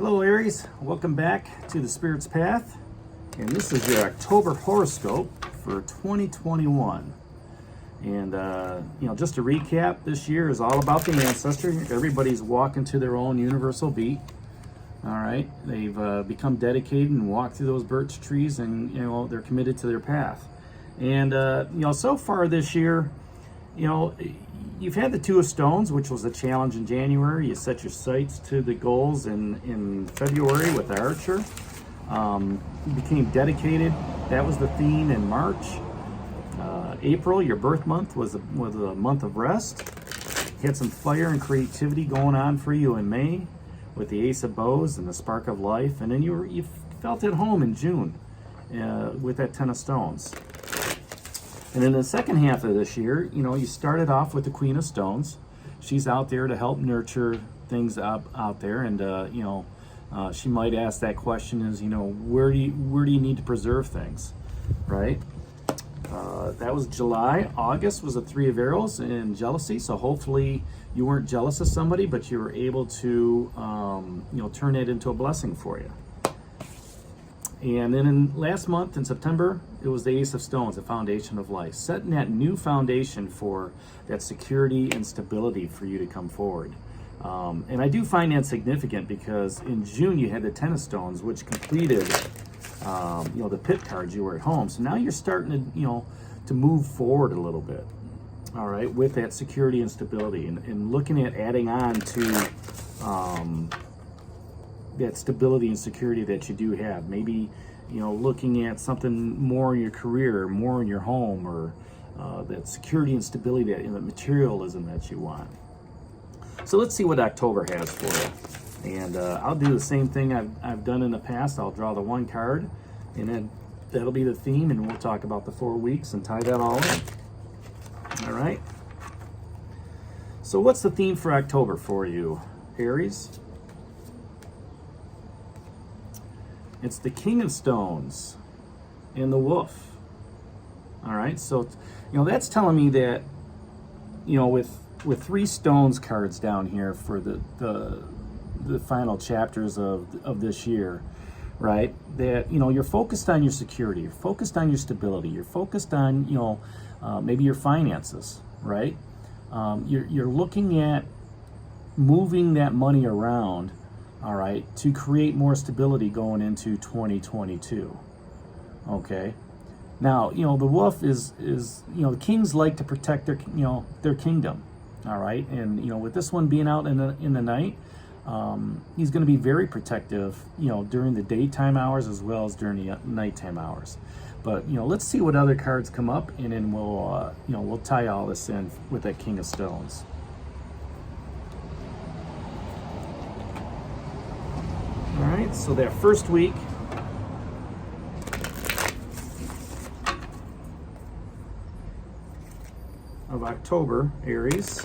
Hello Aries, welcome back to the Spirit's Path, and this is your October horoscope for 2021. And just to recap, this year is all about the ancestor. Everybody's walking to their own universal beat. All right, they've become dedicated and walked through those birch trees, and they're committed to their path. And so far this year, you've had the Two of Stones, which was a challenge in January. You set your sights to the goals in February with the Archer. You became dedicated. That was the theme in March. April, your birth month, was a month of rest. You had some fire and creativity going on for you in May with the Ace of Bows and the Spark of Life. And then you felt at home in June with that Ten of Stones. And in the second half of this year, you started off with the Queen of Stones. She's out there to help nurture things out there, and she might ask that question: is where do you need to preserve things, right? That was July. August was a Three of Arrows in jealousy. So hopefully you weren't jealous of somebody, but you were able to turn it into a blessing for you. And then in last month in September, it was the Ace of Stones, the foundation of life, setting that new foundation for that security and stability for you to come forward. And I do find that significant because in June you had the Ten of Stones, which completed the pit cards. You were at home, so now you're starting to move forward a little bit. All right, with that security and stability, and looking at adding on to that stability and security that you do have. Maybe looking at something more in your career, more in your home, or that security and stability, that the materialism that you want. So let's see what October has for you. And I'll do the same thing I've done in the past. I'll draw the one card, and then that'll be the theme, and we'll talk about the 4 weeks and tie that all in. All right. So what's the theme for October for you, Aries? It's the King of Stones and the Wolf. All right, so that's telling me that with 3 Stones cards down here for the final chapters of this year, right? That you're focused on your security, you're focused on your stability, you're focused on maybe your finances, right? You're looking at moving that money around. All right, to create more stability going into 2022. Okay, now the wolf is the kings like to protect their kingdom. All right, and with this one being out in the night, he's going to be very protective during the daytime hours as well as during the nighttime hours. But let's see what other cards come up, and then we'll tie all this in with that King of Stones. All right, so that first week of October, Aries,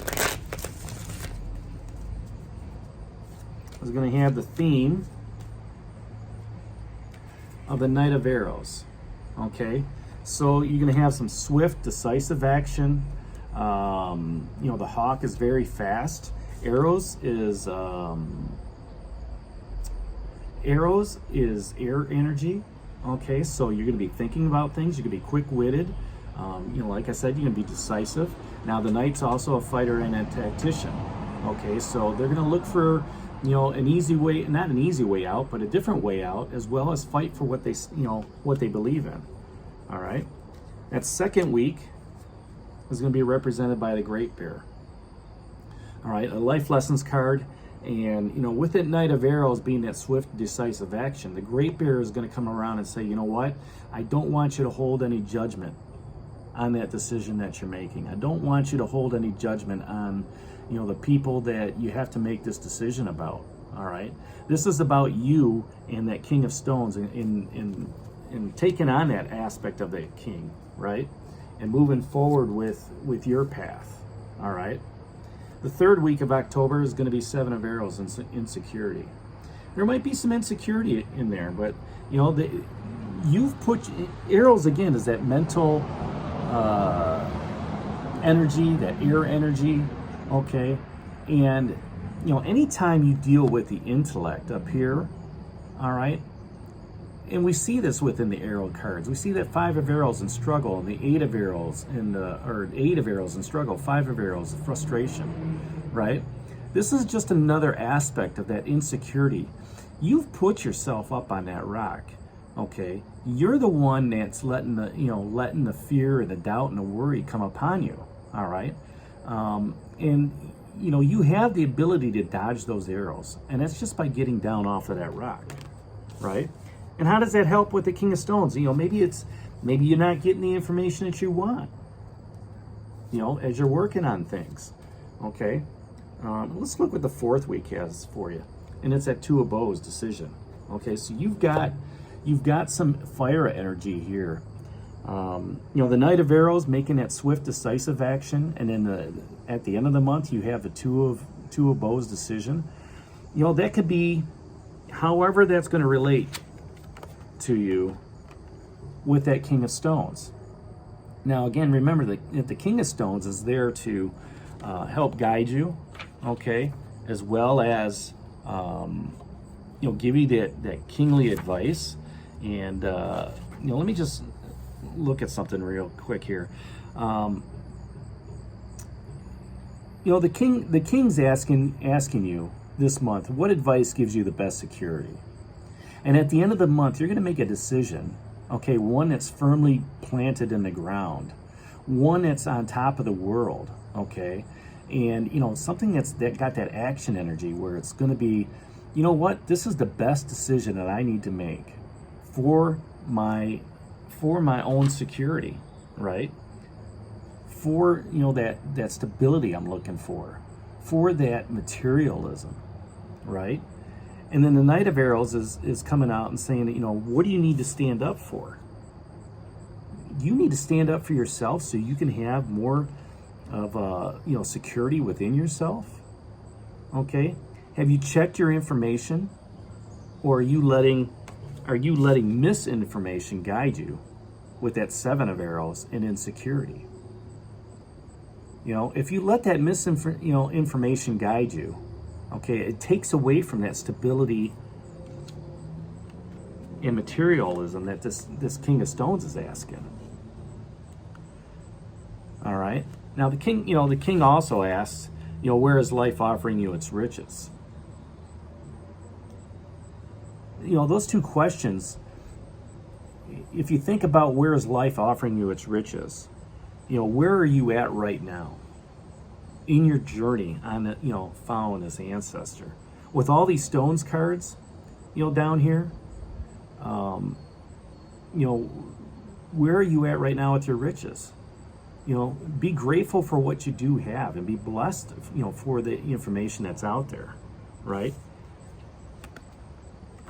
is going to have the theme of the Knight of Arrows. Okay, so you're going to have some swift, decisive action. The hawk is very fast. Arrows is air energy. Okay, so you're going to be thinking about things. You're going to be quick-witted. Like I said, you're going to be decisive. Now, the Knight's also a fighter and a tactician. Okay, so they're going to look for an easy way, not an easy way out, but a different way out, as well as fight for what they believe in. All right, that second week is going to be represented by the Great Bear. All right, a life lessons card. And with that Knight of Arrows being that swift, decisive action, the Great Bear is going to come around and say, you know what, I don't want you to hold any judgment on that decision that you're making. I don't want you to hold any judgment on the people that you have to make this decision about. All right, this is about you and that King of Stones, in taking on that aspect of that king, right, and moving forward with your path. All right. The third week of October is going to be Seven of Arrows and insecurity. There might be some insecurity in there, but you've put arrows again is that mental energy, that air energy. Okay, and anytime you deal with the intellect up here, all right, and we see this within the arrow cards. We see that 5 of arrows in struggle, and the 8 of arrows or 8 of arrows in struggle, 5 of arrows, frustration, right? This is just another aspect of that insecurity. You've put yourself up on that rock, okay? You're the one that's letting the fear and the doubt and the worry come upon you, all right? And you have the ability to dodge those arrows, and that's just by getting down off of that rock, right? And how does that help with the King of Stones? Maybe you're not getting the information that you want, as you're working on things, okay? Let's look what the 4th week has for you, and it's that 2 of Bows decision, okay? So you've got some fire energy here. The Knight of Arrows making that swift, decisive action, and then at the end of the month you have the 2 of Bows decision. That could be however that's going to relate to you with that King of Stones. Now again, remember that the King of Stones is there to help guide you, okay, as well as give you that kingly advice. And let me just look at something real quick here. The king's asking you this month, what advice gives you the best security? And at the end of the month, you're going to make a decision, okay, one that's firmly planted in the ground, one that's on top of the world, okay, and something that got that action energy where it's going to be, this is the best decision that I need to make for my own security, right? For that stability I'm looking for that materialism, right? And then the Knight of Arrows is coming out and saying that, what do you need to stand up for? You need to stand up for yourself so you can have more of security within yourself. Okay? Have you checked your information, or are you letting misinformation guide you with that 7 of arrows and insecurity? If you let that information guide you, okay, it takes away from that stability and materialism that this King of Stones is asking. All right. Now the king also asks, where is life offering you its riches? Those 2 questions, if you think about where is life offering you its riches, where are you at right now in your journey on following this ancestor? With all these stones cards, down here, where are you at right now with your riches? Be grateful for what you do have and be blessed, for the information that's out there, right?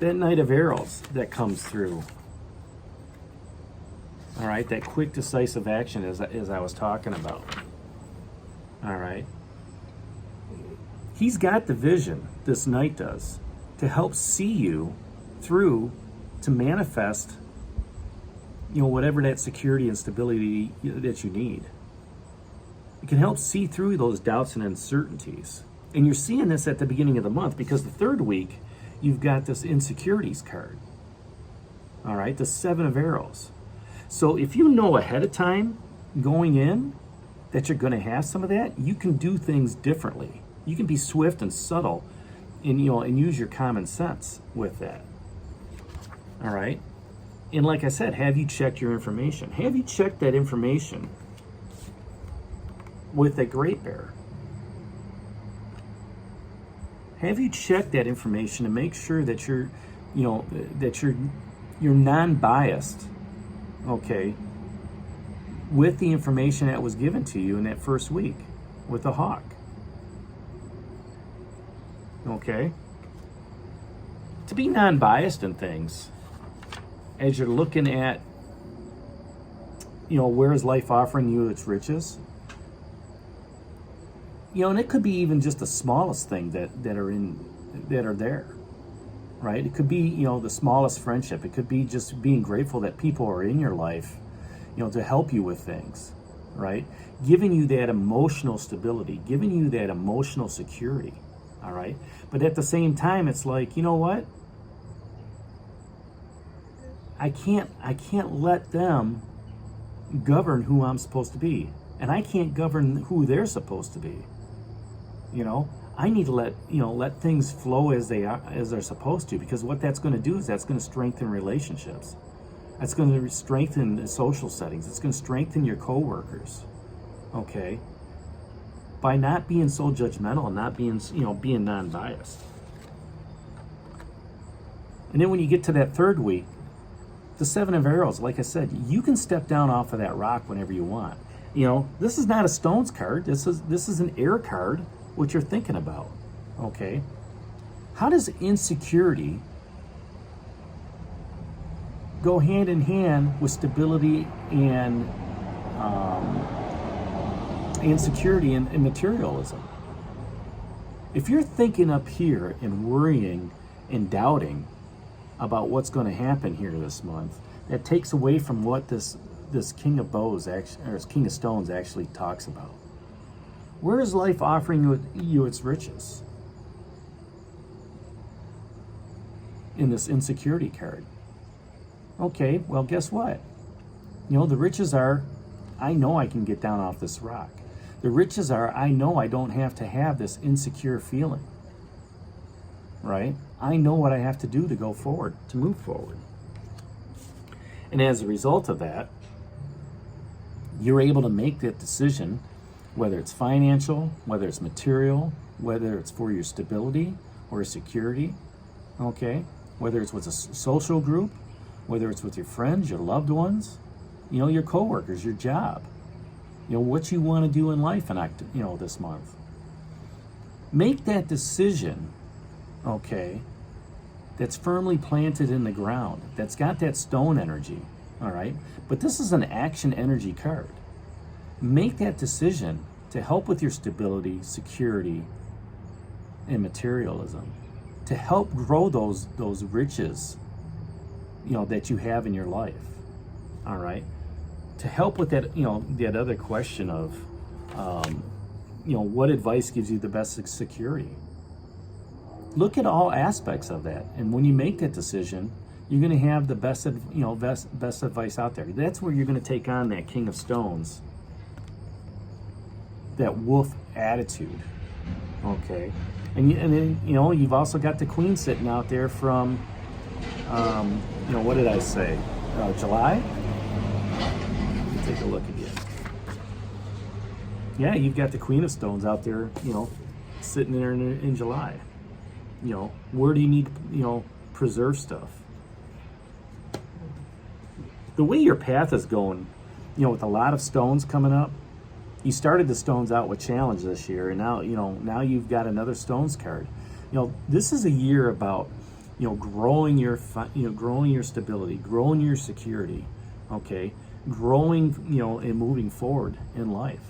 That Knight of Arrows that comes through, all right, that quick, decisive action as I was talking about, all right? He's got the vision, this Knight does, to help see you through to manifest whatever that security and stability that you need. It can help see through those doubts and uncertainties. And you're seeing this at the beginning of the month because the 3rd week, you've got this insecurities card. All right, the 7 of arrows. So if you know ahead of time going in that you're going to have some of that, you can do things differently. You can be swift and subtle and use your common sense with that. All right. And like I said, have you checked your information? Have you checked that information with that Great Bear? Have you checked that information to make sure that you're non-biased, okay, with the information that was given to you in that 1st week with the Hawk? Okay? To be non-biased in things, as you're looking at, where is life offering you its riches? And it could be even just the smallest thing that are there, right? It could be, the smallest friendship. It could be just being grateful that people are in your life, to help you with things, right? Giving you that emotional stability, giving you that emotional security, all right? But at the same time, it's like, you know what? I can't let them govern who I'm supposed to be, and I can't govern who they're supposed to be. You know, I need to let things flow as they're supposed to, because what that's going to do is that's going to strengthen relationships. That's going to strengthen the social settings. It's going to strengthen your coworkers. Okay, by not being so judgmental and not being being non-biased. And then when you get to that third week, the Seven of Arrows, like I said, you can step down off of that rock whenever you want. You know, this is not a Stones card. This is an air card, what you're thinking about. Okay? How does insecurity go hand in hand with stability and insecurity and materialism? If you're thinking up here and worrying and doubting about what's going to happen here this month, that takes away from what this King of Bows actually, or King of Stones actually talks about. Where is life offering you its riches? In this insecurity card. Okay, well, guess what? You know, the riches are, I know I can get down off this rock. The riches are, I know I don't have to have this insecure feeling. Right? I know what I have to do to go forward, to move forward. And as a result of that, you're able to make that decision, whether it's financial, whether it's material, whether it's for your stability or security, okay? Whether it's with a social group, whether it's with your friends, your loved ones, you know, your coworkers, your job, you know, what you want to do in life in this month. Make that decision, okay, that's firmly planted in the ground, that's got that stone energy, all right? But this is an action energy card. Make that decision to help with your stability, security, and materialism, to help grow those riches, you know, that you have in your life, all right? To help with that, you know, that other question of, you know, what advice gives you the best security? Look at all aspects of that, and when you make that decision, you're going to have the best advice out there. That's where you're going to take on that King of Stones, that wolf attitude, okay? And then, you know, you've also got the Queen sitting out there from, you know, what did I say? July? Let me take a look again. Yeah, you've got the Queen of Stones out there, you know, sitting there in July. You know, where do you need, you know, preserve stuff? The way your path is going, you know, with a lot of stones coming up, you started the stones out with challenge this year, and now, you know, now you've got another stones card. You know, this is a year about, you know, growing your stability, growing your security, okay, growing, you know, and moving forward in life,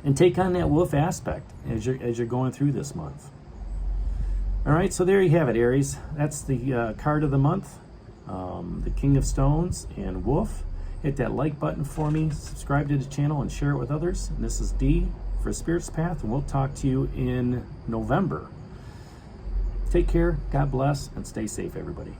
and take on that wolf aspect as you're going through this month. All right, so there you have it, Aries. That's the card of the month, the King of Stones and Wolf. Hit that like button for me, subscribe to the channel, and share it with others. And this is D for Spirit's Path, and we'll talk to you in November. Take care, God bless, and stay safe, everybody.